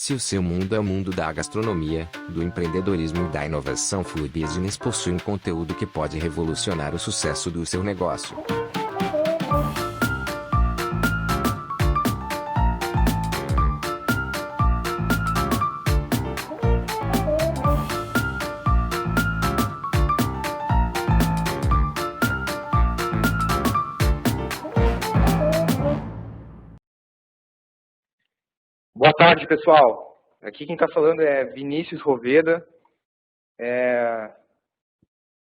Se o seu mundo é o mundo da gastronomia, do empreendedorismo e da inovação, Food Business possui um conteúdo que pode revolucionar o sucesso do seu negócio. Boa tarde, pessoal. Aqui quem está falando é Vinícius Roveda.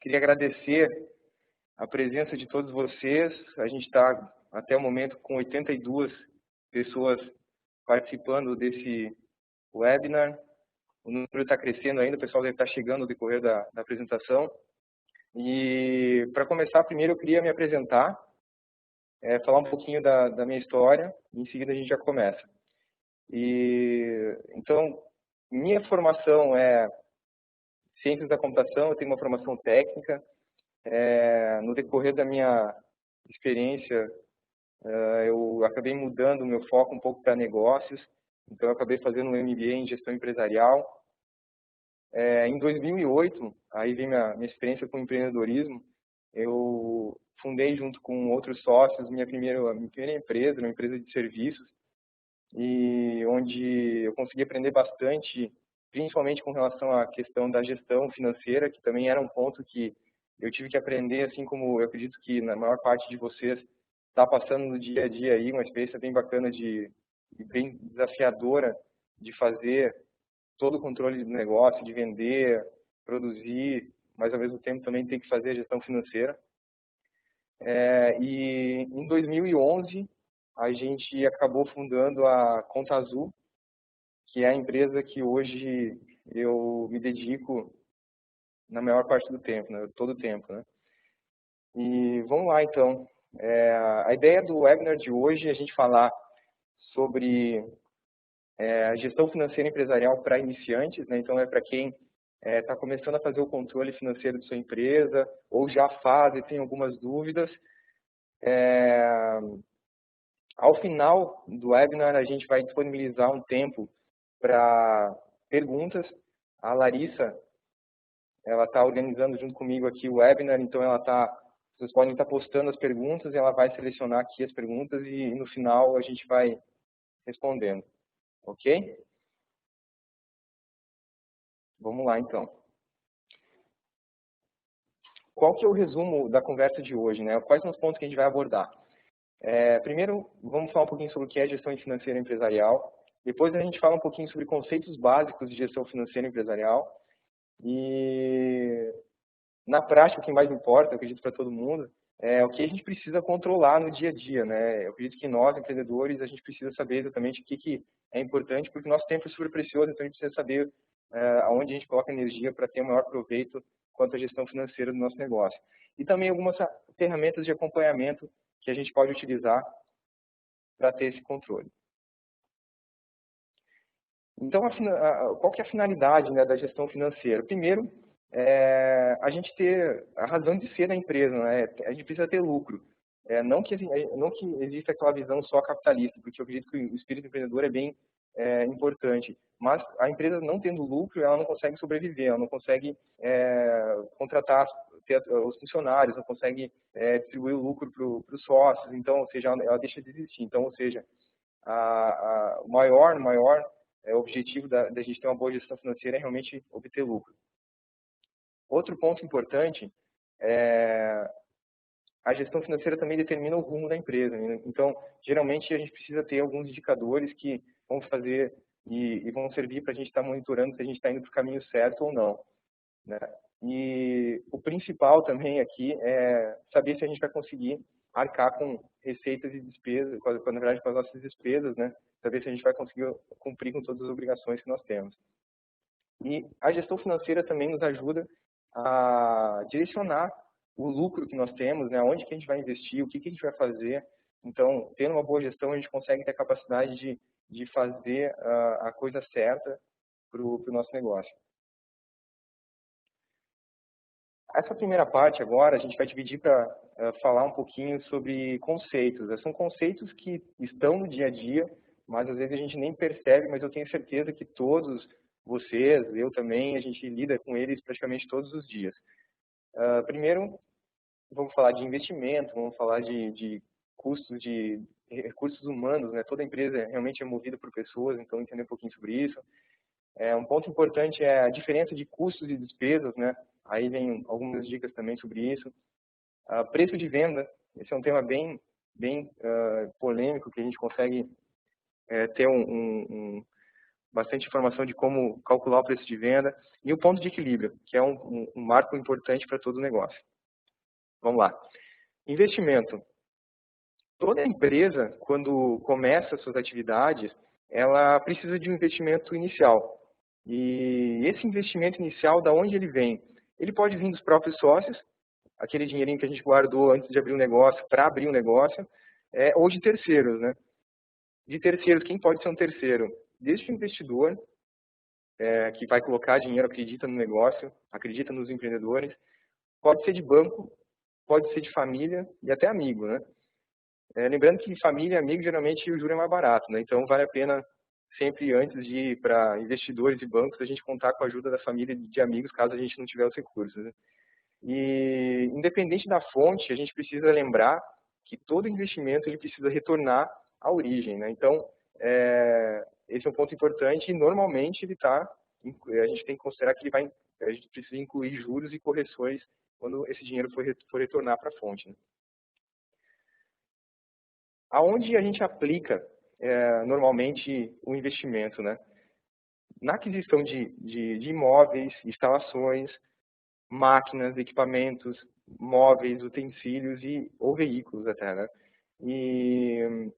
Queria agradecer a presença de todos vocês. A gente está, até o momento, com 82 pessoas participando desse webinar. O número está crescendo ainda, o pessoal deve estar chegando no decorrer da apresentação. E, para começar, primeiro eu queria me apresentar, falar um pouquinho da minha história, e em seguida a gente já começa. Então, minha formação é Ciências da Computação, eu tenho uma formação técnica. No decorrer da minha experiência, eu acabei mudando o meu foco um pouco para negócios, então eu acabei fazendo um MBA em Gestão Empresarial. Em 2008, aí vem minha experiência com empreendedorismo, eu fundei junto com outros sócios minha primeira empresa, uma empresa de serviços, e onde eu consegui aprender bastante, principalmente com relação à questão da gestão financeira, que também era um ponto que eu tive que aprender, assim como eu acredito que na maior parte de vocês está passando no dia a dia aí, uma experiência bem bacana e bem desafiadora de fazer todo o controle do negócio, de vender, produzir, mas ao mesmo tempo também tem que fazer a gestão financeira. E em 2011, a gente acabou fundando a Conta Azul, que é a empresa que hoje eu me dedico na maior parte do tempo, né? Todo o tempo, né? E vamos lá, então. A ideia do webinar de hoje é a gente falar sobre a gestão financeira empresarial para iniciantes, né? Então, é para quem está começando a fazer o controle financeiro de sua empresa, ou já faz e tem algumas dúvidas. Ao final do webinar, a gente vai disponibilizar um tempo para perguntas. A Larissa, ela está organizando junto comigo aqui o webinar, então vocês podem estar postando as perguntas, e ela vai selecionar aqui as perguntas e no final a gente vai respondendo, ok? Vamos lá, então. Qual que é o resumo da conversa de hoje, né? Quais são os pontos que a gente vai abordar? Primeiro, vamos falar um pouquinho sobre o que é gestão financeira empresarial. Depois a gente fala um pouquinho sobre conceitos básicos de gestão financeira empresarial. E, na prática, o que mais importa, eu acredito para todo mundo, é o que a gente precisa controlar no dia a dia, né? Eu acredito que nós, empreendedores, a gente precisa saber exatamente o que é importante, porque o nosso tempo é super precioso, então a gente precisa saber aonde a gente coloca energia para ter o maior proveito quanto à gestão financeira do nosso negócio. E também algumas ferramentas de acompanhamento que a gente pode utilizar para ter esse controle. Então, qual que é a finalidade, né, da gestão financeira? Primeiro, a gente ter a razão de ser da empresa, né? A gente precisa ter lucro. Não que exista aquela visão só capitalista, porque eu acredito que o espírito empreendedor é bem importante. Mas a empresa não tendo lucro, ela não consegue sobreviver, ela não consegue contratar os funcionários, não consegue distribuir o lucro para os sócios, então, ou seja, ela deixa de existir. Então, ou seja, o maior objetivo da gente ter uma boa gestão financeira é realmente obter lucro. Outro ponto importante é a gestão financeira também determina o rumo da empresa, né? Então, geralmente, a gente precisa ter alguns indicadores que vão fazer e vão servir para a gente estar monitorando se a gente está indo para o caminho certo ou não, né? E o principal também aqui é saber se a gente vai conseguir arcar com receitas e despesas, na verdade, com as nossas despesas, né? Saber se a gente vai conseguir cumprir com todas as obrigações que nós temos. E a gestão financeira também nos ajuda a direcionar o lucro que nós temos, né? Onde que a gente vai investir, o que a gente vai fazer. Então, tendo uma boa gestão, a gente consegue ter a capacidade de fazer a coisa certa para o nosso negócio. Essa primeira parte agora, a gente vai dividir para falar um pouquinho sobre conceitos. São conceitos que estão no dia a dia, mas às vezes a gente nem percebe, mas eu tenho certeza que todos vocês, eu também, a gente lida com eles praticamente todos os dias. Primeiro, vamos falar de investimento, vamos falar de custos de recursos humanos, né? Toda empresa realmente é movida por pessoas, então entender um pouquinho sobre isso. Um ponto importante é a diferença de custos e despesas, né? Aí vem algumas dicas também sobre isso. Preço de venda, esse é um tema bem polêmico, que a gente consegue ter bastante informação de como calcular o preço de venda. E o ponto de equilíbrio, que é um marco importante para todo o negócio. Vamos lá. Investimento. Toda empresa, quando começa suas atividades, ela precisa de um investimento inicial. E esse investimento inicial, da onde ele vem? Ele pode vir dos próprios sócios, aquele dinheirinho que a gente guardou antes de abrir um negócio, para abrir um negócio, ou de terceiros, né? De terceiros, quem pode ser um terceiro? Desde o investidor, que vai colocar dinheiro, acredita no negócio, acredita nos empreendedores, pode ser de banco, pode ser de família e até amigo, né? Lembrando que família e amigo, geralmente o juro é mais barato, né? Então vale a pena sempre, antes de ir para investidores e bancos, a gente contar com a ajuda da família e de amigos, caso a gente não tiver os recursos, né? E independente da fonte, a gente precisa lembrar que todo investimento ele precisa retornar à origem, né? Então, esse é um ponto importante e normalmente a gente tem que considerar que a gente precisa incluir juros e correções quando esse dinheiro for retornar para a fonte, né? Aonde a gente aplica normalmente o investimento, né? Na aquisição de imóveis, instalações, máquinas, equipamentos, móveis, utensílios ou veículos até, né? E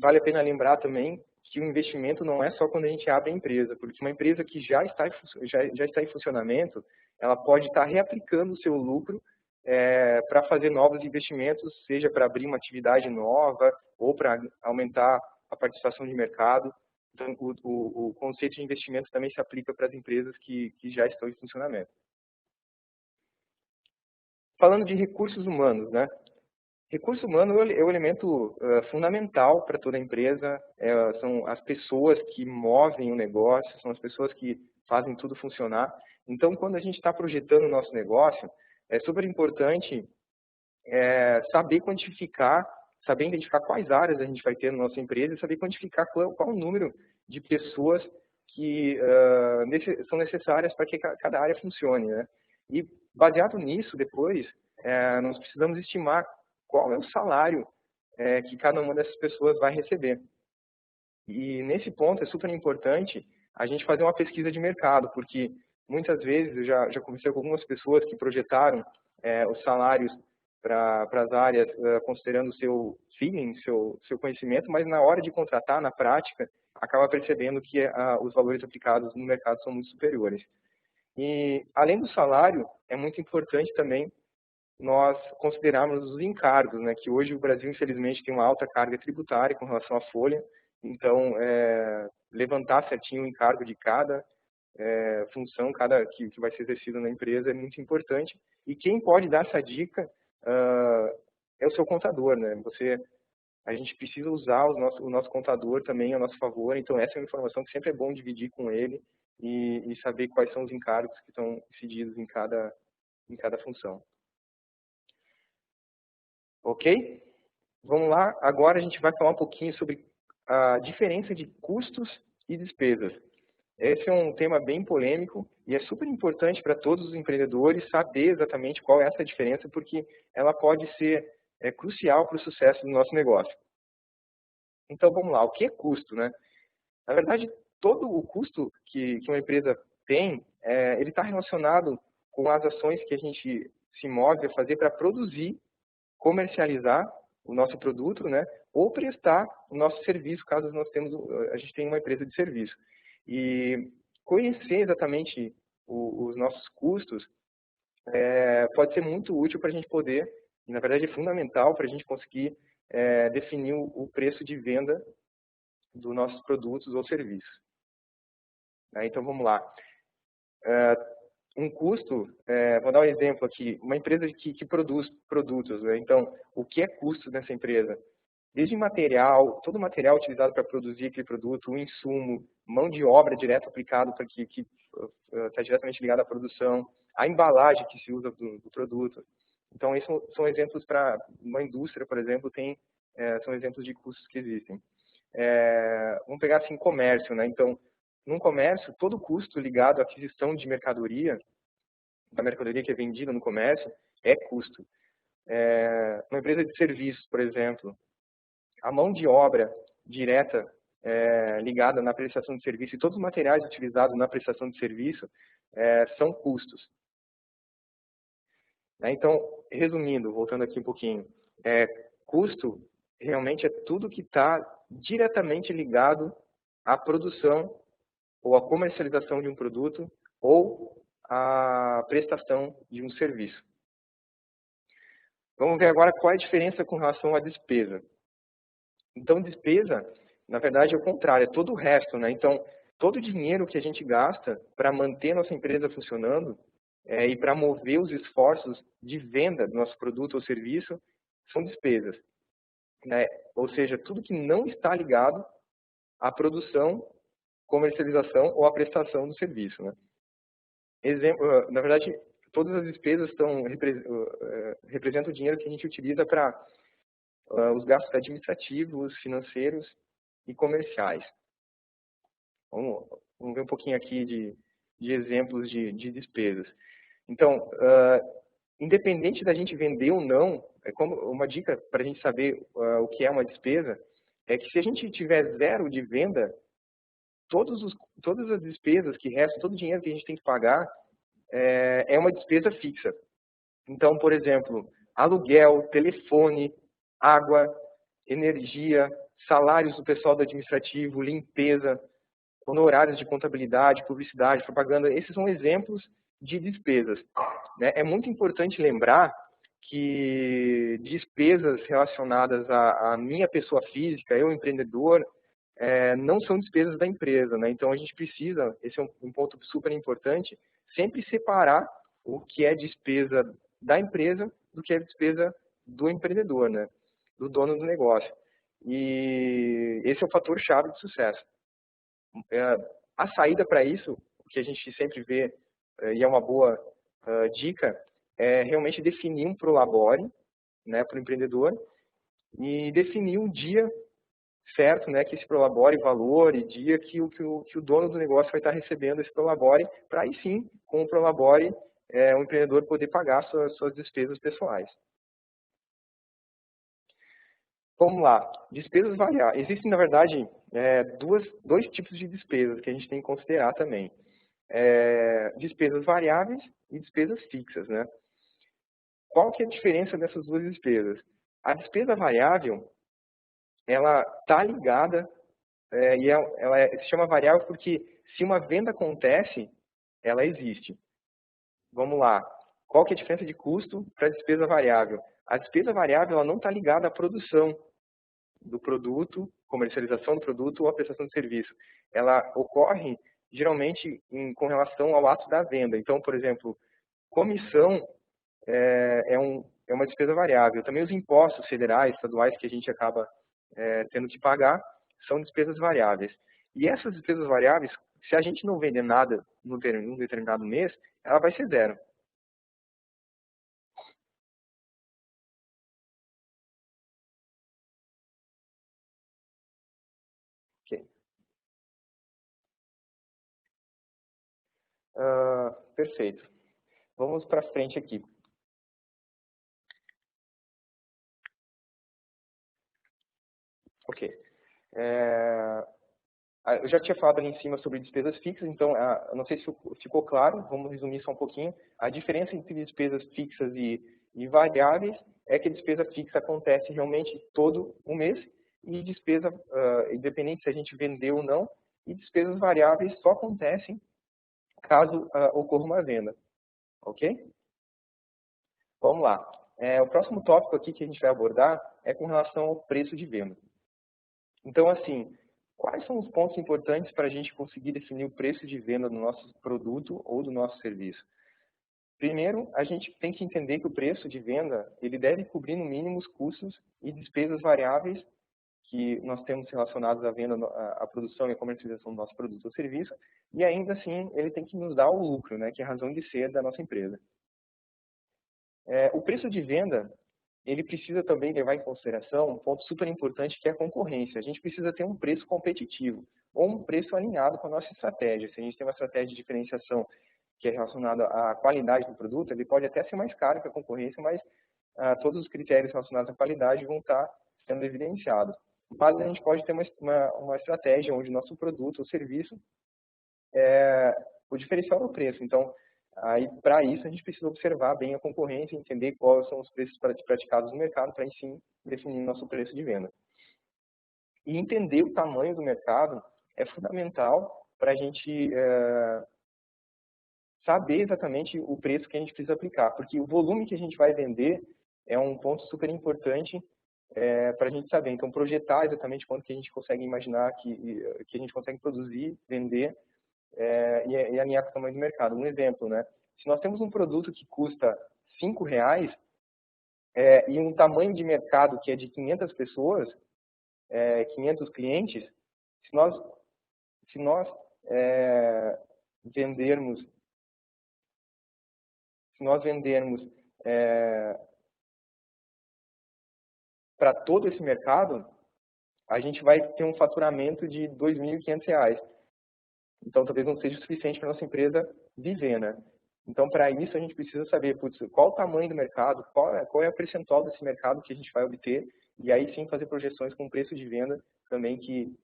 vale a pena lembrar também que o investimento não é só quando a gente abre a empresa, porque uma empresa que já está em funcionamento, ela pode estar reaplicando o seu lucro para fazer novos investimentos, seja para abrir uma atividade nova ou para aumentar a participação de mercado. Então, o conceito de investimento também se aplica para as empresas que já estão em funcionamento. Falando de recursos humanos, né? Recurso humano é o elemento fundamental para toda empresa, são as pessoas que movem o negócio, são as pessoas que fazem tudo funcionar. Então, quando a gente está projetando o nosso negócio, é super importante saber quantificar, saber identificar quais áreas a gente vai ter na nossa empresa e saber quantificar qual o número de pessoas que são necessárias para que cada área funcione, né? E baseado nisso, depois, nós precisamos estimar qual é o salário que cada uma dessas pessoas vai receber. E nesse ponto é super importante a gente fazer uma pesquisa de mercado, porque muitas vezes eu já conversei com algumas pessoas que projetaram os salários para as áreas considerando o seu feeling, seu conhecimento, mas na hora de contratar, na prática, acaba percebendo que os valores aplicados no mercado são muito superiores. E além do salário, é muito importante também nós considerarmos os encargos, né? Que hoje o Brasil, infelizmente, tem uma alta carga tributária com relação à folha. Então, levantar certinho o encargo de cada função que vai ser exercida na empresa é muito importante. E quem pode dar essa dica é o seu contador, né? A gente precisa usar o nosso contador também a nosso favor. Então, essa é uma informação que sempre é bom dividir com ele e saber quais são os encargos que estão incididos em cada função. Ok? Vamos lá, agora a gente vai falar um pouquinho sobre a diferença de custos e despesas. Esse é um tema bem polêmico e é super importante para todos os empreendedores saber exatamente qual é essa diferença, porque ela pode ser crucial para o sucesso do nosso negócio. Então, vamos lá, o que é custo, né? Na verdade, todo o custo que uma empresa tem, ele está relacionado com as ações que a gente se move a fazer para produzir, comercializar o nosso produto, né, ou prestar o nosso serviço, caso a gente tenha uma empresa de serviço. E conhecer exatamente os nossos custos pode ser muito útil para a gente poder, e na verdade é fundamental para a gente conseguir definir o preço de venda dos nossos produtos ou serviços. Então vamos lá. Um custo, vou dar um exemplo aqui, uma empresa que produz produtos, né? Então, o que é custo dessa empresa? desde material, todo o material utilizado para produzir aquele produto, o insumo, mão de obra direta aplicada para que está diretamente ligado à produção, a embalagem que se usa do produto. Então, esses são exemplos para uma indústria, por exemplo, são exemplos de custos que existem. Vamos pegar assim, comércio, né? Então, num comércio, todo custo ligado à aquisição de mercadoria, da mercadoria que é vendida no comércio, é custo. Uma empresa de serviços, por exemplo, a mão de obra direta ligada na prestação de serviço e todos os materiais utilizados na prestação de serviço são custos. Então, resumindo, voltando aqui um pouquinho, custo realmente é tudo que está diretamente ligado à produção ou à comercialização de um produto ou à prestação de um serviço. Vamos ver agora qual é a diferença com relação à despesa. Então, despesa, na verdade, é o contrário, é todo o resto, né? Então, todo o dinheiro que a gente gasta para manter nossa empresa funcionando e para mover os esforços de venda do nosso produto ou serviço são despesas, né? Ou seja, tudo que não está ligado à produção, comercialização ou à prestação do serviço, né? Exemplo, na verdade, todas as despesas representam o dinheiro que a gente utiliza para os gastos administrativos, financeiros e comerciais. Vamos ver um pouquinho aqui de exemplos de despesas. Então, independente da gente vender ou não, como uma dica para a gente saber o que é uma despesa, é que se a gente tiver zero de venda, todas as despesas que restam, todo o dinheiro que a gente tem que pagar, é uma despesa fixa. Então, por exemplo, aluguel, telefone, água, energia, salários do pessoal do administrativo, limpeza, honorários de contabilidade, publicidade, propaganda, esses são exemplos de despesas, né? É muito importante lembrar que despesas relacionadas à minha pessoa física, eu empreendedor, não são despesas da empresa, né? Então a gente precisa, esse é um ponto super importante, sempre separar o que é despesa da empresa do que é despesa do empreendedor, né? Do dono do negócio. E esse é o fator chave de sucesso. A saída para isso, o que a gente sempre vê, e é uma boa dica, é realmente definir um prolabore, né, para o empreendedor e definir um dia certo, né, que esse prolabore, valor e dia que o dono do negócio vai estar recebendo esse prolabore, para aí sim, com o prolabore, o empreendedor poder pagar suas despesas pessoais. Vamos lá, despesas variáveis. Existem, na verdade, dois tipos de despesas que a gente tem que considerar também. Despesas variáveis e despesas fixas, né? Qual que é a diferença dessas duas despesas? A despesa variável, ela está ligada, ela se chama variável porque se uma venda acontece, ela existe. Vamos lá, qual que é a diferença de custo para a despesa variável? A despesa variável ela não está ligada à produção do produto, comercialização do produto ou a prestação de serviço. Ela ocorre geralmente com relação ao ato da venda. Então, por exemplo, comissão é uma despesa variável. Também os impostos federais, estaduais que a gente acaba tendo que pagar são despesas variáveis. E essas despesas variáveis, se a gente não vender nada num determinado mês, ela vai ser zero. Okay. Perfeito. Vamos para frente aqui. Ok. Eu já tinha falado ali em cima sobre despesas fixas, então, não sei se ficou claro, vamos resumir só um pouquinho. A diferença entre despesas fixas e variáveis é que a despesa fixa acontece realmente todo o mês e despesa, independente se a gente vendeu ou não, e despesas variáveis só acontecem caso ocorra uma venda. Ok? Vamos lá. O próximo tópico aqui que a gente vai abordar é com relação ao preço de venda. Então, assim, quais são os pontos importantes para a gente conseguir definir o preço de venda do nosso produto ou do nosso serviço? Primeiro, a gente tem que entender que o preço de venda ele deve cobrir no mínimo os custos e despesas variáveis que nós temos relacionados à venda, à produção e à comercialização do nosso produto ou serviço, e ainda assim ele tem que nos dar o lucro, né, que é a razão de ser da nossa empresa. O preço de venda, ele precisa também levar em consideração um ponto super importante, que é a concorrência. A gente precisa ter um preço competitivo, ou um preço alinhado com a nossa estratégia. Se a gente tem uma estratégia de diferenciação que é relacionada à qualidade do produto, ele pode até ser mais caro que a concorrência, mas todos os critérios relacionados à qualidade vão estar sendo evidenciados. Mas a gente pode ter uma estratégia onde o nosso produto ou serviço o diferencial no preço. Então, para isso, a gente precisa observar bem a concorrência, entender quais são os preços praticados no mercado, para, sim, definir nosso preço de venda. E entender o tamanho do mercado é fundamental para a gente saber exatamente o preço que a gente precisa aplicar, porque o volume que a gente vai vender é um ponto super importante para a gente saber. Então, projetar exatamente quanto que a gente consegue imaginar que a gente consegue produzir, vender, e alinhar com o tamanho do mercado. Um exemplo, né? Se nós temos um produto que custa R$5 e um tamanho de mercado que é de 500 pessoas, 500 clientes, se nós vendermos para todo esse mercado, a gente vai ter um faturamento de R$2.500. Então, talvez não seja o suficiente para a nossa empresa viver, né? Então, para isso, a gente precisa saber qual o tamanho do mercado, qual é o percentual desse mercado que a gente vai obter, e aí sim fazer projeções com preço de venda também que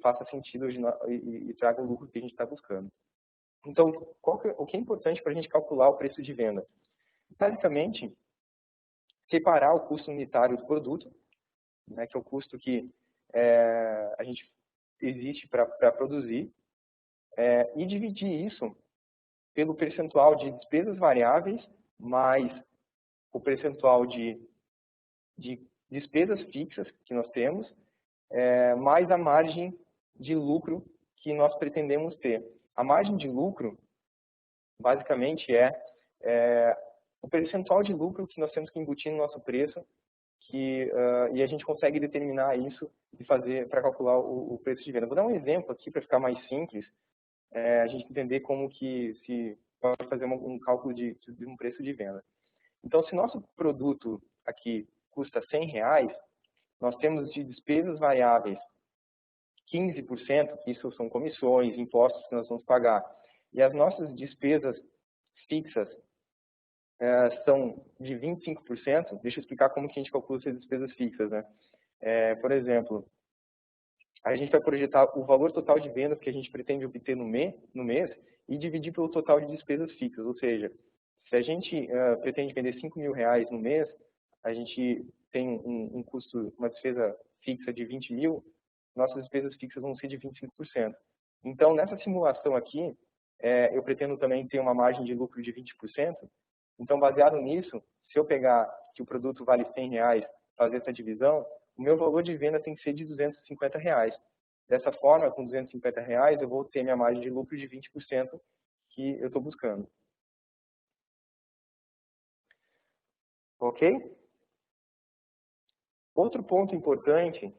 faça sentido e traga o lucro que a gente está buscando. Então, o que é importante para a gente calcular o preço de venda? Basicamente, separar o custo unitário do produto, né, que é o custo que a gente existe para produzir, e dividir isso pelo percentual de despesas variáveis mais o percentual de despesas fixas que nós temos, mais a margem de lucro que nós pretendemos ter. A margem de lucro, basicamente, é o percentual de lucro que nós temos que embutir no nosso preço, e a gente consegue determinar isso e fazer para calcular o preço de venda. Vou dar um exemplo aqui para ficar mais simples, a gente entender como que se pode fazer um cálculo de um preço de venda. Então, se nosso produto aqui custa R$100, nós temos de despesas variáveis 15%, que isso são comissões, impostos que nós vamos pagar, e as nossas despesas fixas são de 25%. Deixa eu explicar como que a gente calcula essas despesas fixas, né? Por exemplo, a gente vai projetar o valor total de vendas que a gente pretende obter no mês e dividir pelo total de despesas fixas. Ou seja, se a gente pretende vender R$5.000 no mês, a gente tem um custo, uma despesa fixa de 20 mil, nossas despesas fixas vão ser de 25%. Então, nessa simulação aqui, eu pretendo também ter uma margem de lucro de 20%. Então, baseado nisso, se eu pegar que o produto vale R$100, fazer essa divisão, o meu valor de venda tem que ser de R$250. Dessa forma, com R$250, eu vou ter minha margem de lucro de 20% que eu estou buscando. Ok? Outro ponto importante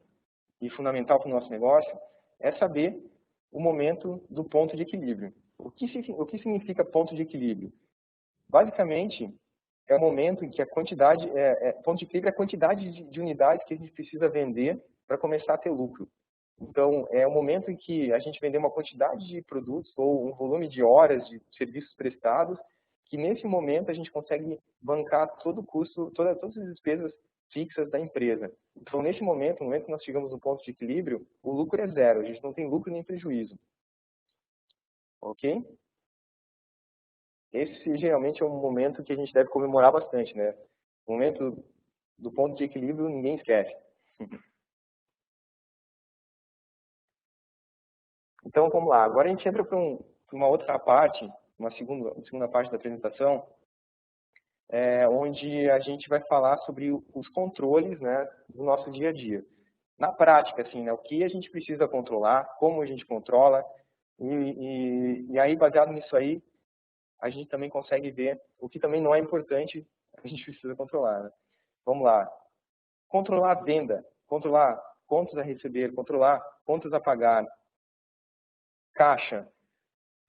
e fundamental para o nosso negócio é saber o momento do ponto de equilíbrio. O que significa ponto de equilíbrio? Basicamente, é o momento em que a quantidade, ponto de equilíbrio é a quantidade de unidades que a gente precisa vender para começar a ter lucro. Então, é o momento em que a gente vender uma quantidade de produtos ou um volume de horas de serviços prestados, que nesse momento a gente consegue bancar todo o custo, todas as despesas fixas da empresa. Então, nesse momento, no momento que nós chegamos no ponto de equilíbrio, o lucro é zero, a gente não tem lucro nem prejuízo. Ok? Esse geralmente é um momento que a gente deve comemorar bastante, né? O momento do ponto de equilíbrio ninguém esquece. Então, vamos lá. Agora a gente entra para uma outra parte, uma segunda parte da apresentação, onde a gente vai falar sobre os controles, né, do nosso dia a dia. Na prática, assim, né, o que a gente precisa controlar, como a gente controla, e aí, baseado nisso aí, a gente também consegue ver o que também não é importante, a gente precisa controlar. Né? Vamos lá. Controlar a venda controlar contas a receber, controlar contas a pagar, caixa,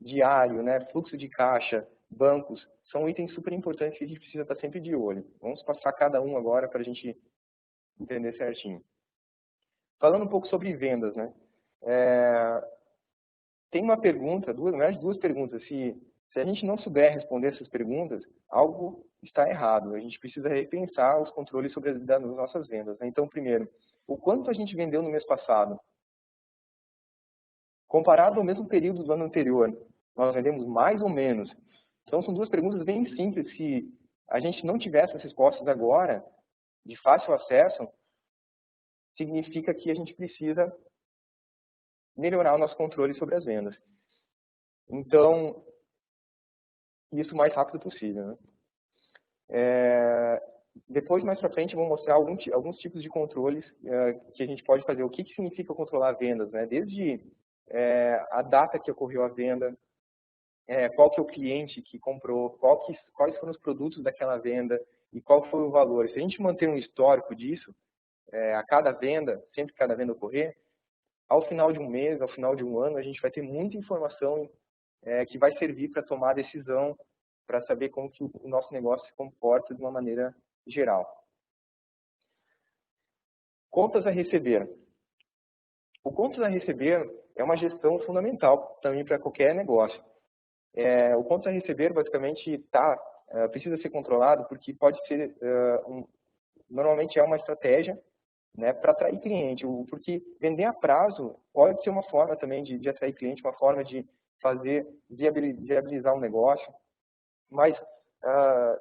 diário, né, fluxo de caixa, bancos, são itens super importantes que a gente precisa estar sempre de olho. Vamos passar cada um agora para a gente entender certinho. Falando um pouco sobre vendas, né? Tem uma pergunta, duas perguntas. Se a gente não souber responder essas perguntas, algo está errado. A gente precisa repensar os controles sobre das nossas vendas, né? Então, primeiro, o quanto a gente vendeu no mês passado? Comparado ao mesmo período do ano anterior, nós vendemos mais ou menos? Então, são duas perguntas bem simples. Se a gente não tiver essas respostas agora, de fácil acesso, significa que a gente precisa melhorar o nosso controle sobre as vendas. Então, isso o mais rápido possível, né? Depois, mais para frente, eu vou mostrar alguns tipos de controles que a gente pode fazer. O que significa controlar vendas, né? Desde a data que ocorreu a venda, qual que é o cliente que comprou, quais foram os produtos daquela venda e qual foi o valor. Se a gente manter um histórico disso, a cada venda, sempre que cada venda ocorrer, ao final de um mês, ao final de um ano, a gente vai ter muita informação que vai servir para tomar a decisão, para saber como que o nosso negócio se comporta de uma maneira geral. Contas a receber. O contas a receber é uma gestão fundamental também para qualquer negócio. O contas a receber, basicamente, precisa ser controlado porque pode ser, normalmente é uma estratégia, né, para atrair cliente, porque vender a prazo pode ser uma forma também de atrair cliente, uma forma de viabilizar um negócio, mas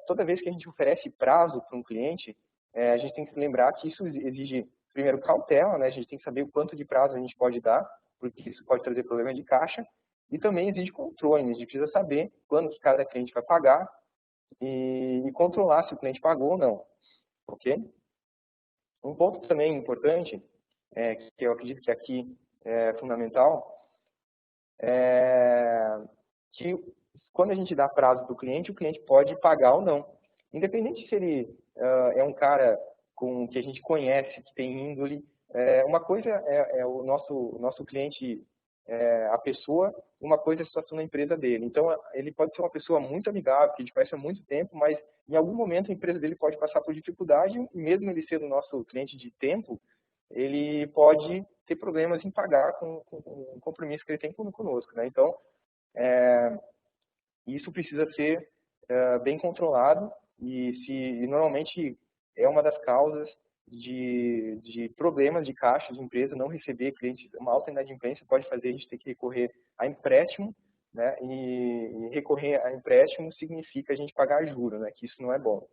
toda vez que a gente oferece prazo para um cliente, a gente tem que se lembrar que isso exige, primeiro, cautela, né, a gente tem que saber o quanto de prazo a gente pode dar, porque isso pode trazer problema de caixa, e também exige controle, a gente precisa saber quando que cada cliente vai pagar e controlar se o cliente pagou ou não, ok? Um ponto também importante, que eu acredito que aqui é fundamental, é que quando a gente dá prazo para o cliente pode pagar ou não. Independente se ele é um cara que a gente conhece, que tem índole, uma coisa é o nosso cliente, a pessoa, uma coisa é a situação da empresa dele. Então, ele pode ser uma pessoa muito amigável, que a gente conhece há muito tempo, mas em algum momento a empresa dele pode passar por dificuldade, e mesmo ele sendo nosso cliente de tempo, ele pode ter problemas em pagar com o compromisso que ele tem conosco, né? Então, isso precisa ser bem controlado e normalmente é uma das causas de problemas de caixa de empresa, não receber clientes. Uma alta inadimplência pode fazer a gente ter que recorrer a empréstimo, né? E recorrer a empréstimo significa a gente pagar juro, né? Que isso não é bom.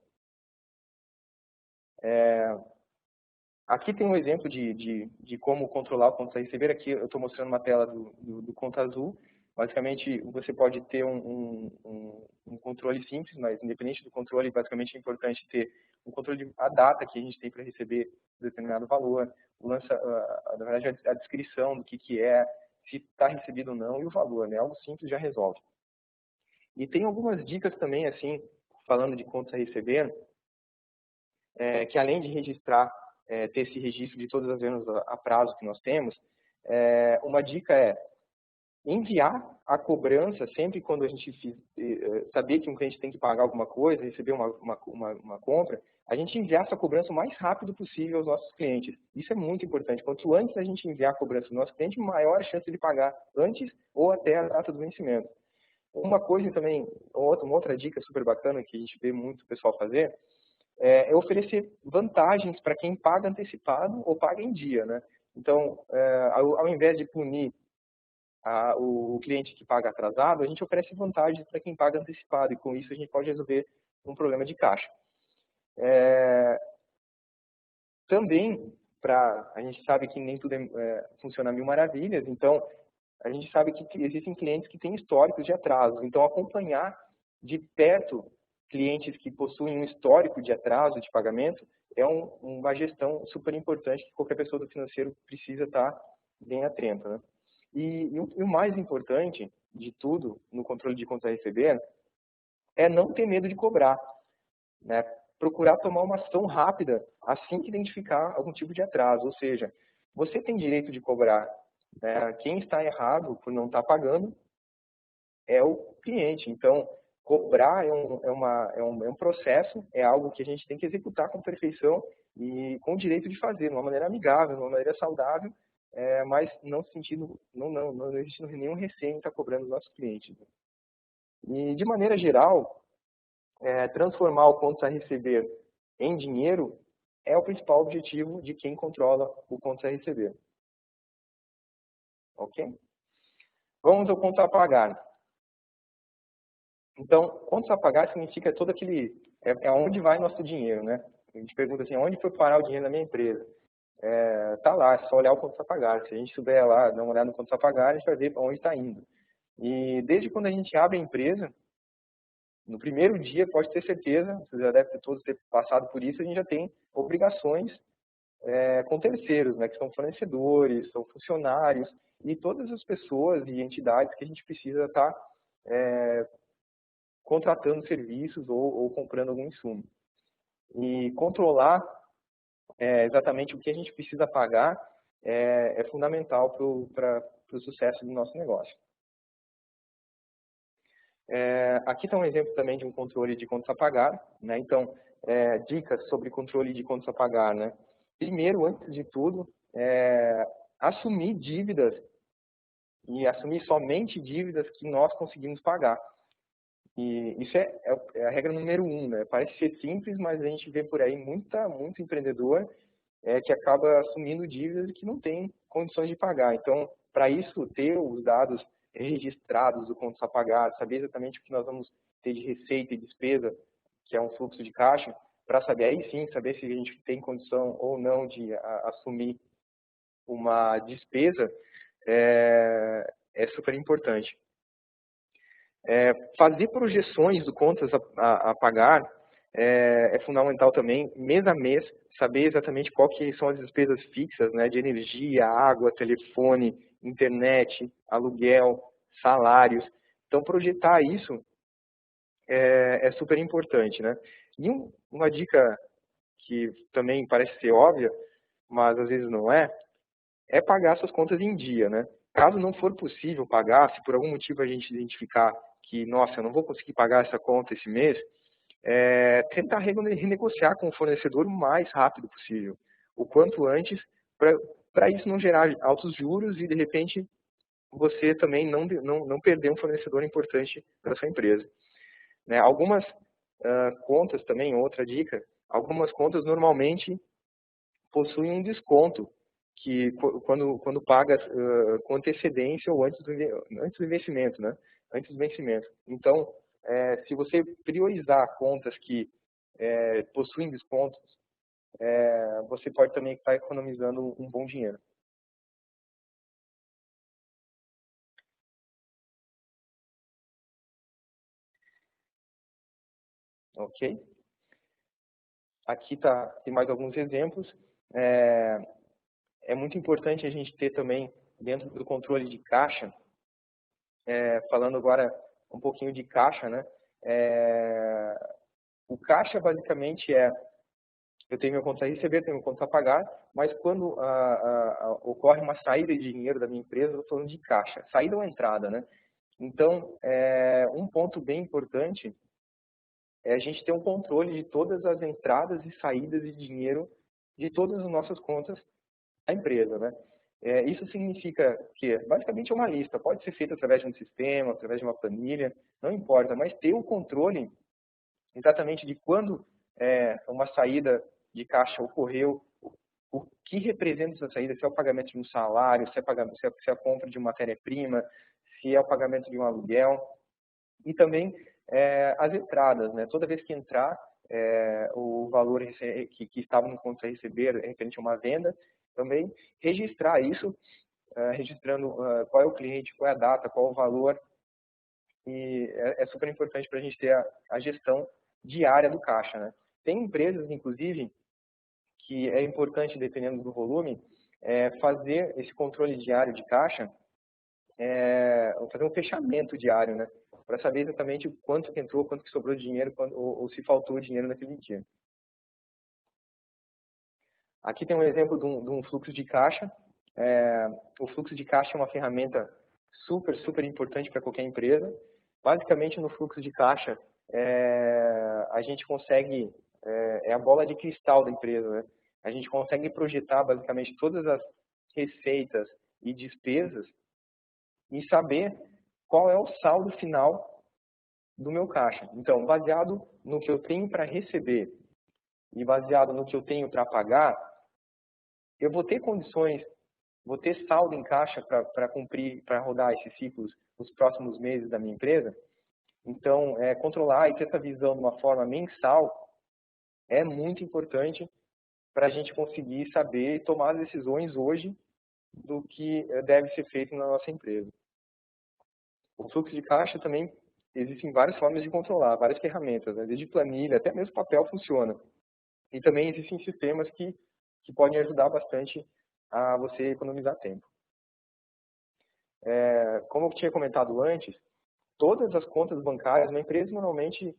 Aqui tem um exemplo de como controlar o contas a receber. Aqui eu estou mostrando uma tela do Conta Azul. Basicamente, você pode ter um controle simples, mas independente do controle, basicamente é importante ter um controle a data que a gente tem para receber determinado valor, na verdade, a descrição do que é, se está recebido ou não e o valor, né? Algo simples já resolve. E tem algumas dicas também, assim, falando de contas a receber, que além de registrar, ter esse registro de todas as vendas a prazo que nós temos, uma dica é enviar a cobrança sempre quando a gente saber que um cliente tem que pagar alguma coisa, receber uma compra, a gente enviar essa cobrança o mais rápido possível aos nossos clientes. Isso é muito importante. Quanto antes a gente enviar a cobrança do nosso cliente, maior a chance de pagar antes ou até a data do vencimento. Uma coisa também, uma outra dica super bacana que a gente vê muito o pessoal fazer, é oferecer vantagens para quem paga antecipado ou paga em dia, né? Então, ao invés de punir o cliente que paga atrasado, a gente oferece vantagens para quem paga antecipado, e com isso a gente pode resolver um problema de caixa. Também, a gente sabe que nem tudo funciona a mil maravilhas, então a gente sabe que existem clientes que têm históricos de atraso, então acompanhar de perto clientes que possuem um histórico de atraso de pagamento é uma gestão super importante que qualquer pessoa do financeiro precisa estar bem atenta, né? E o mais importante de tudo no controle de contas a receber é não ter medo de cobrar, né? procurar tomar uma ação rápida assim que identificar algum tipo de atraso. Ou seja, você tem direito de cobrar, né? Quem está errado por não estar pagando é o cliente. Então, cobrar é um processo, é algo que a gente tem que executar com perfeição e com o direito de fazer, de uma maneira amigável, de uma maneira saudável, mas não sentindo, não existe nenhum receio em estar cobrando os nossos clientes. E, de maneira geral, transformar o contas a receber em dinheiro é o principal objetivo de quem controla o contas a receber. Ok? Vamos ao contas a pagar. Então, contas a pagar significa todo aquele... É onde vai nosso dinheiro, né? A gente pergunta assim, onde foi parar o dinheiro da minha empresa? Tá lá, é só olhar o contas a pagar. Se a gente souber lá, dar uma olhada no contas a pagar, a gente vai ver para onde está indo. E desde quando a gente abre a empresa, no primeiro dia, pode ter certeza, vocês já devem todos ter passado por isso, a gente já tem obrigações com terceiros, né, que são fornecedores, são funcionários, e todas as pessoas e entidades que a gente precisa estar contratando serviços ou comprando algum insumo. E controlar exatamente o que a gente precisa pagar é fundamental para o sucesso do nosso negócio. Aqui está um exemplo também de um controle de contas a pagar, né? Então, dicas sobre controle de contas a pagar, né? Primeiro, antes de tudo, assumir dívidas e assumir somente dívidas que nós conseguimos pagar. E isso é a regra número 1, né? Parece ser simples, mas a gente vê por aí muito empreendedor que acaba assumindo dívidas que não tem condições de pagar. Então, para isso, ter os dados registrados do contas a pagar, saber exatamente o que nós vamos ter de receita e despesa, que é um fluxo de caixa, para saber aí sim, saber se a gente tem condição ou não de assumir uma despesa, é super importante. Fazer projeções do contas a pagar é fundamental também, mês a mês, saber exatamente qual que são as despesas fixas, né, de energia, água, telefone, internet, aluguel, salários. Então, projetar isso é super importante, né? E uma dica que também parece ser óbvia, mas às vezes não é pagar suas contas em dia, né? Caso não for possível pagar, se por algum motivo a gente identificar que, nossa, eu não vou conseguir pagar essa conta esse mês, tentar renegociar com o fornecedor o mais rápido possível, o quanto antes, para isso não gerar altos juros e, de repente, você também não perder um fornecedor importante para sua empresa. Né? Algumas contas também, outra dica, algumas contas normalmente possuem um desconto que quando paga com antecedência ou antes do investimento, né? Antes do vencimento. Então, se você priorizar contas que possuem descontos, você pode também estar economizando um bom dinheiro. Ok? Aqui tem mais alguns exemplos. É muito importante a gente ter também, dentro do controle de caixa, falando agora um pouquinho de caixa, né? O caixa basicamente eu tenho meu conta a receber, tenho meu conta a pagar, mas quando ocorre uma saída de dinheiro da minha empresa, eu estou falando de caixa, saída ou entrada, né? Então, um ponto bem importante é a gente ter um controle de todas as entradas e saídas de dinheiro de todas as nossas contas da empresa, né? Isso significa que, basicamente, é uma lista. Pode ser feita através de um sistema, através de uma planilha, não importa, mas ter o controle exatamente de quando uma saída de caixa ocorreu, o que representa essa saída, se é o pagamento de um salário, se é a compra de matéria-prima, se é o pagamento de um aluguel, e também as entradas, né? Toda vez que entrar o valor que estava no conto a receber, referente a uma venda, também registrar isso, registrando qual é o cliente, qual é a data, qual o valor, e é super importante para a gente ter a gestão diária do caixa, né? Tem empresas, inclusive, que é importante, dependendo do volume, fazer esse controle diário de caixa, fazer um fechamento diário, né? para saber exatamente quanto que entrou, quanto que sobrou de dinheiro, ou se faltou dinheiro naquele dia. Aqui tem um exemplo de um fluxo de caixa. O fluxo de caixa é uma ferramenta super, super importante para qualquer empresa. Basicamente, no fluxo de caixa, a gente consegue, é a bola de cristal da empresa, né? A gente consegue projetar basicamente todas as receitas e despesas e saber qual é o saldo final do meu caixa. Então, baseado no que eu tenho para receber e baseado no que eu tenho para pagar, eu vou ter condições, vou ter saldo em caixa para cumprir, para rodar esses ciclos nos próximos meses da minha empresa. Então, controlar e ter essa visão de uma forma mensal é muito importante para a gente conseguir saber e tomar decisões hoje do que deve ser feito na nossa empresa. O fluxo de caixa também, existem várias formas de controlar, várias ferramentas, né? Desde planilha, até mesmo papel funciona. E também existem sistemas que podem ajudar bastante a você economizar tempo. Como eu tinha comentado antes, todas as contas bancárias, uma empresa normalmente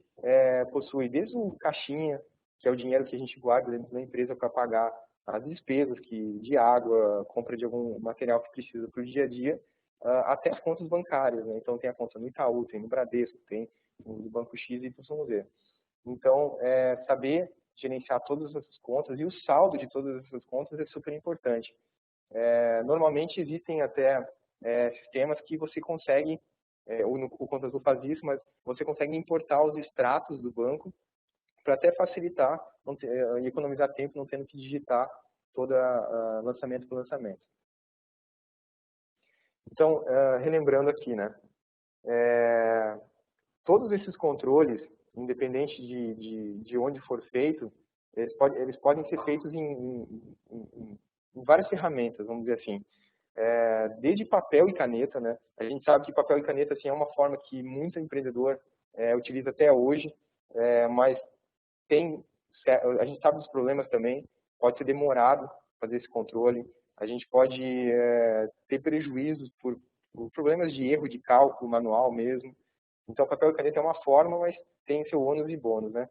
possui desde o caixinha, que é o dinheiro que a gente guarda dentro da empresa para pagar as despesas de água, compra de algum material que precisa para o dia a dia, até as contas bancárias, né? Então tem a conta no Itaú, tem no Bradesco, tem no Banco X e YZ. Então, saber gerenciar todas essas contas e o saldo de todas essas contas é super importante. Normalmente existem até sistemas que você consegue, o Conta Azul faz isso, mas você consegue importar os extratos do banco para até facilitar e economizar tempo não tendo que digitar todo lançamento por lançamento. Então, relembrando aqui, né? Todos esses controles, independente de onde for feito, eles podem ser feitos em várias ferramentas, vamos dizer assim. Desde papel e caneta, né? A gente sabe que papel e caneta assim, é uma forma que muito empreendedor utiliza até hoje, mas a gente sabe dos problemas também, pode ser demorado fazer esse controle, a gente pode ter prejuízos por problemas de erro de cálculo manual mesmo. Então, papel e caneta é uma forma, mas tem seu ônus e bônus, né?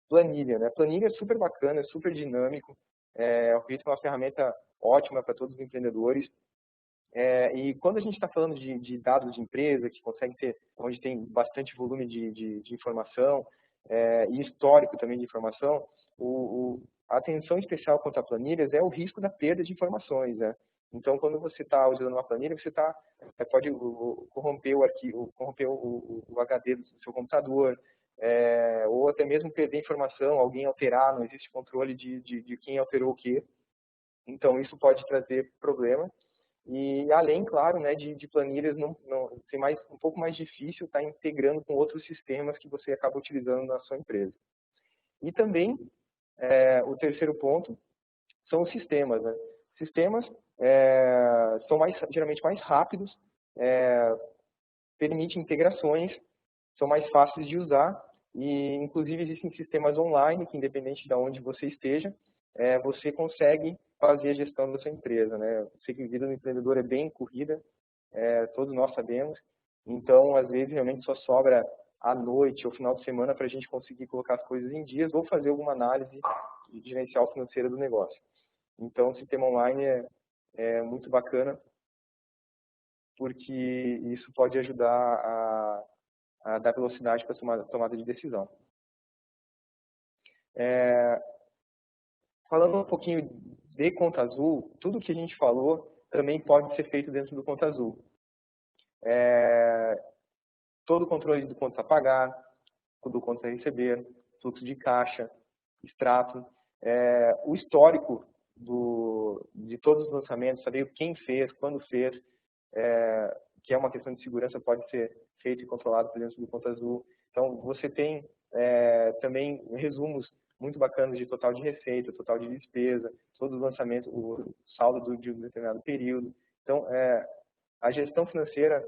Planilha, né? Planilha é super bacana, é super dinâmico, eu acredito que é uma ferramenta ótima para todos os empreendedores. E quando a gente está falando de dados de empresa, que consegue ter, onde tem bastante volume de informação e histórico também de informação, a atenção especial quanto a planilhas é o risco da perda de informações, né? Então, quando você está usando uma planilha, você pode corromper o arquivo, corromper o HD do seu computador, ou até mesmo perder informação, alguém alterar, não existe controle de quem alterou o quê. Então, isso pode trazer problema. E além, claro, né, de planilhas não ser um pouco mais difícil estar integrando com outros sistemas que você acaba utilizando na sua empresa. E também, o terceiro ponto são os sistemas, né? Sistemas são geralmente mais rápidos, permitem integrações, são mais fáceis de usar e, inclusive, existem sistemas online que, independente de onde você esteja, você consegue fazer a gestão da sua empresa, né? Eu sei que a vida do empreendedor é bem corrida, todos nós sabemos, então, às vezes, realmente só sobra à noite ou final de semana para a gente conseguir colocar as coisas em dias ou fazer alguma análise gerencial financeira do negócio. Então, o sistema online é muito bacana, porque isso pode ajudar a dar velocidade para a tomada de decisão. Falando um pouquinho de Conta Azul, tudo que a gente falou também pode ser feito dentro do Conta Azul. Todo o controle do contas a pagar, do contas a receber, fluxo de caixa, extrato, o histórico de todos os lançamentos, saber quem fez, quando fez, que é uma questão de segurança, pode ser feito e controlado por dentro do Conta Azul. Então, você tem também resumos muito bacanas de total de receita, total de despesa, todos os lançamentos, o saldo de um determinado período. Então, a gestão financeira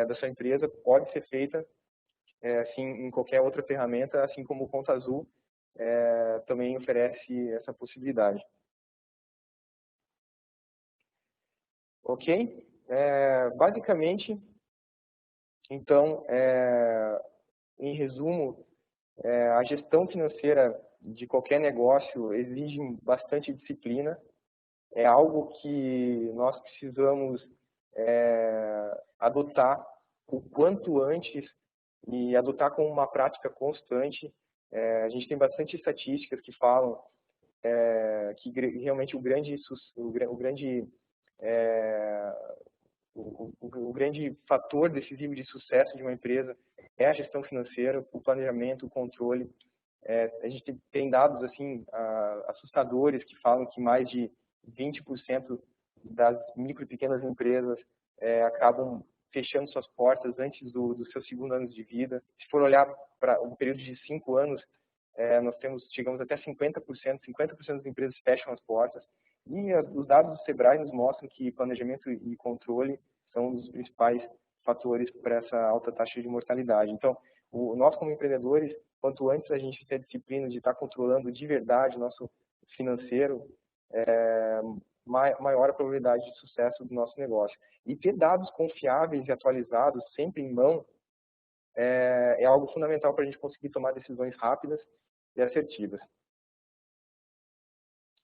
da sua empresa pode ser feita assim, em qualquer outra ferramenta, assim como o Conta Azul também oferece essa possibilidade. Ok? Basicamente, Então, em resumo, a gestão financeira de qualquer negócio exige bastante disciplina. É algo que nós precisamos adotar o quanto antes e adotar como uma prática constante. A gente tem bastante estatísticas que falam que realmente o grande fator decisivo de sucesso de uma empresa é a gestão financeira, o planejamento, o controle. A gente tem dados assim assustadores que falam que mais de 20% das micro e pequenas empresas acabam fechando suas portas antes do seu segundo ano de vida. Se for olhar para um período de 5 anos, chegamos até 50%, 50% das empresas fecham as portas. E os dados do Sebrae nos mostram que planejamento e controle são um dos principais fatores para essa alta taxa de mortalidade. Então, nós como empreendedores, quanto antes a gente ter disciplina de estar controlando de verdade o nosso financeiro, maior a probabilidade de sucesso do nosso negócio. E ter dados confiáveis e atualizados sempre em mão é algo fundamental para a gente conseguir tomar decisões rápidas e assertivas.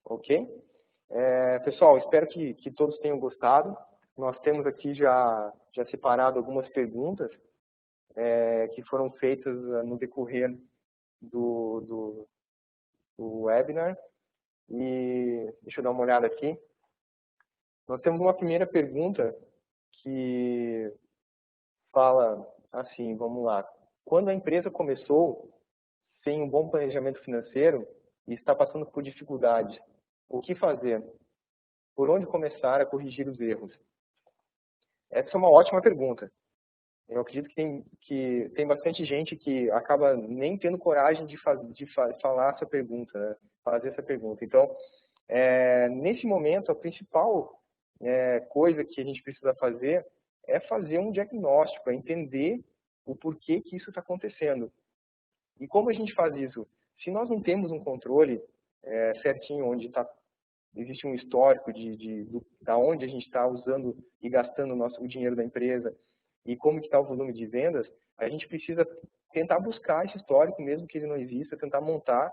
Ok? Pessoal, espero que todos tenham gostado. Nós temos aqui já separado algumas perguntas que foram feitas no decorrer do webinar. E deixa eu dar uma olhada aqui. Nós temos uma primeira pergunta que fala assim, vamos lá. Quando a empresa começou sem um bom planejamento financeiro e está passando por dificuldades, o que fazer? Por onde começar a corrigir os erros? Essa é uma ótima pergunta. Eu acredito que tem bastante gente que acaba nem tendo coragem de falar essa pergunta, né? Fazer essa pergunta. Então, nesse momento, a principal coisa que a gente precisa fazer é fazer um diagnóstico, é entender o porquê que isso está acontecendo. E como a gente faz isso? Se nós não temos um controle certinho, onde existe um histórico da onde a gente está usando e gastando o dinheiro da empresa e como está o volume de vendas, a gente precisa tentar buscar esse histórico, mesmo que ele não exista, tentar montar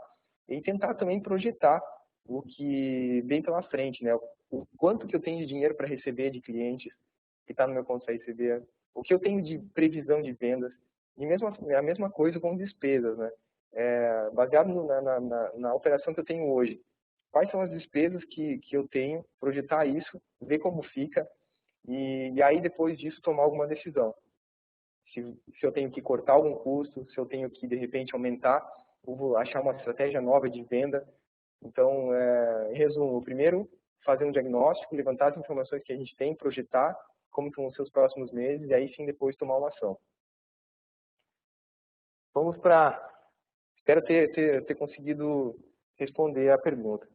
e tentar também projetar o que vem pela frente, né? O quanto que eu tenho de dinheiro para receber de clientes que está no meu conta a receber, o que eu tenho de previsão de vendas, e a mesma coisa com despesas, né? Baseado na operação que eu tenho hoje, quais são as despesas que eu tenho, projetar isso, ver como fica, e aí depois disso tomar alguma decisão. Se eu tenho que cortar algum custo, se eu tenho que, de repente, aumentar, ou achar uma estratégia nova de venda. Então, em resumo, primeiro, fazer um diagnóstico, levantar as informações que a gente tem, projetar como vão ser os próximos meses, e aí sim depois tomar uma ação. Vamos para... Espero ter conseguido responder a pergunta.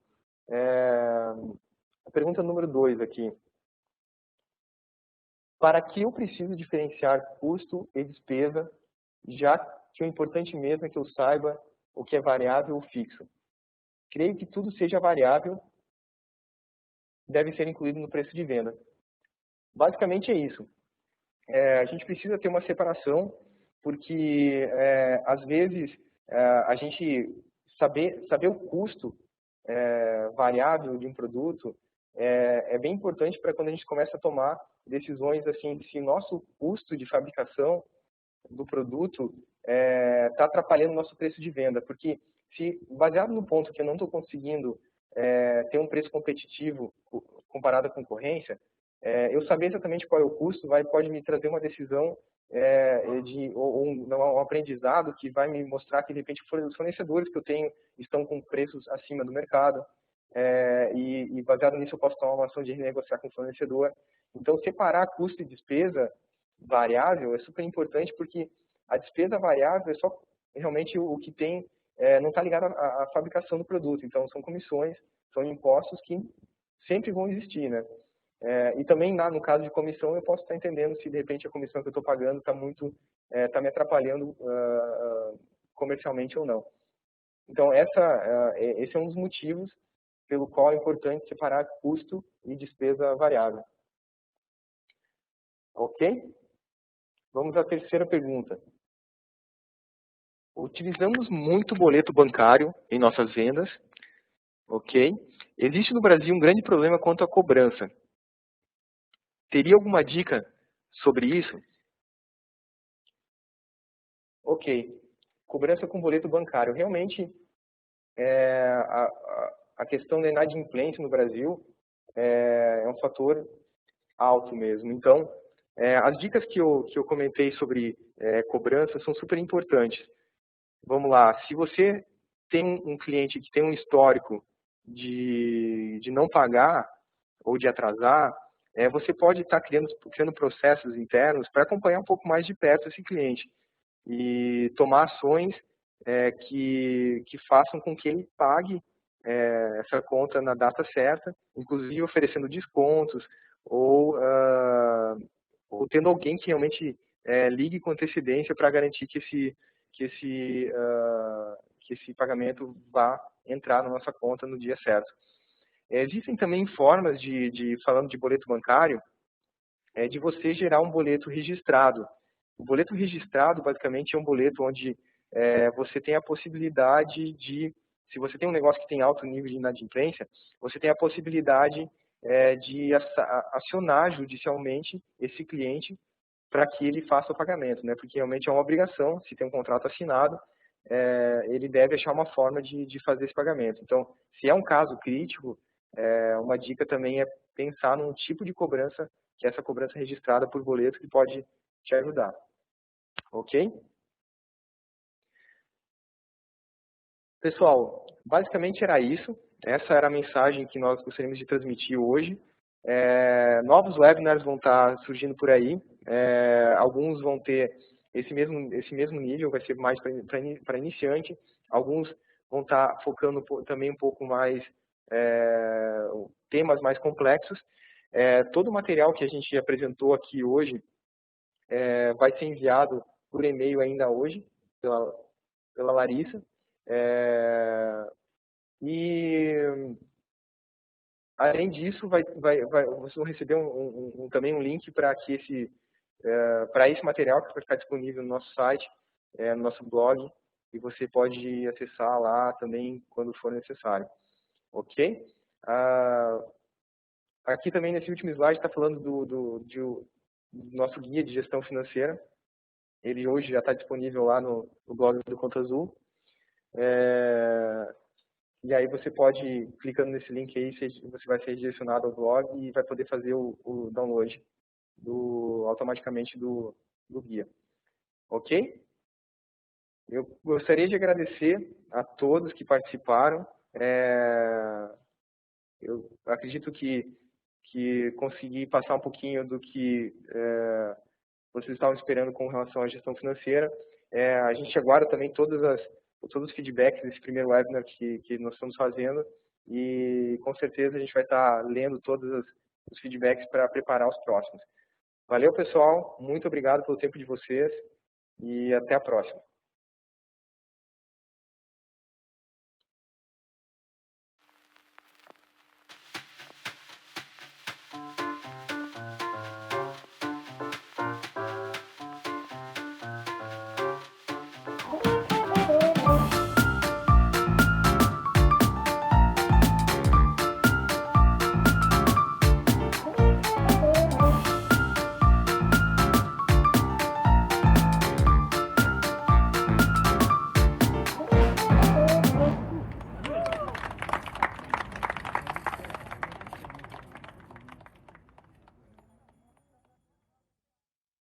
A pergunta número 2 aqui. Para que eu preciso diferenciar custo e despesa, já que o importante mesmo é que eu saiba o que é variável ou fixo? Creio que tudo seja variável deve ser incluído no preço de venda. Basicamente é isso. A gente precisa ter uma separação, porque às vezes a gente saber o custo variável de um produto é bem importante para quando a gente começa a tomar decisões assim, se nosso custo de fabricação do produto está atrapalhando o nosso preço de venda, porque se baseado no ponto que eu não estou conseguindo ter um preço competitivo comparado à concorrência, eu saber exatamente qual é o custo pode me trazer uma decisão um aprendizado que vai me mostrar que de repente os fornecedores que eu tenho estão com preços acima do mercado, e baseado nisso eu posso tomar uma ação de renegociar com o fornecedor. Então, separar custo e despesa variável é super importante, porque a despesa variável é só realmente o que tem, não está ligado à fabricação do produto. Então, são comissões, são impostos que sempre vão existir, né? E também, no caso de comissão, eu posso estar entendendo se, de repente, a comissão que eu estou pagando está me atrapalhando comercialmente ou não. Então, esse é um dos motivos pelo qual é importante separar custo e despesa variável. Ok? Vamos à terceira pergunta. Utilizamos muito boleto bancário em nossas vendas, ok? Existe no Brasil um grande problema quanto à cobrança. Teria alguma dica sobre isso? Ok. Cobrança com boleto bancário. Realmente, a questão da inadimplência no Brasil é um fator alto mesmo. Então, as dicas que eu comentei sobre cobrança são super importantes. Vamos lá, se você tem um cliente que tem um histórico de não pagar ou de atrasar, você pode estar criando processos internos para acompanhar um pouco mais de perto esse cliente e tomar ações que façam com que ele pague essa conta na data certa, inclusive oferecendo descontos ou tendo alguém que realmente ligue com antecedência para garantir que esse pagamento vá entrar na nossa conta no dia certo. Existem também formas falando de boleto bancário, de você gerar um boleto registrado. O boleto registrado, basicamente, é um boleto onde você tem a possibilidade se você tem um negócio que tem alto nível de inadimplência, você tem a possibilidade de acionar judicialmente esse cliente para que ele faça o pagamento, né? Porque realmente é uma obrigação, se tem um contrato assinado, ele deve achar uma forma de fazer esse pagamento. Então, se é um caso crítico, uma dica também é pensar num tipo de cobrança, que é essa cobrança registrada por boleto, que pode te ajudar. Ok? Pessoal, basicamente era isso. Essa era a mensagem que nós gostaríamos de transmitir hoje. Novos webinars vão estar surgindo por aí. Alguns vão ter esse mesmo nível, vai ser mais para iniciante. Alguns vão estar focando também um pouco mais temas mais complexos. Todo o material que a gente apresentou aqui hoje vai ser enviado por e-mail ainda hoje, pela Larissa. E além disso, vocês vão receber também um link para esse material que vai ficar disponível no nosso site, no nosso blog, e você pode acessar lá também quando for necessário. Ok? Aqui também nesse último slide está falando do nosso guia de gestão financeira. Ele hoje já está disponível lá no blog do Conta Azul. E aí você pode, clicando nesse link aí, você vai ser redirecionado ao blog e vai poder fazer o download automaticamente do guia. Ok? Eu gostaria de agradecer a todos que participaram. Eu acredito que consegui passar um pouquinho do que vocês estavam esperando com relação à gestão financeira. A gente aguarda também todos os feedbacks desse primeiro webinar que nós estamos fazendo e com certeza a gente vai estar lendo todos os feedbacks para preparar os próximos. Valeu, pessoal. Muito obrigado pelo tempo de vocês e até a próxima.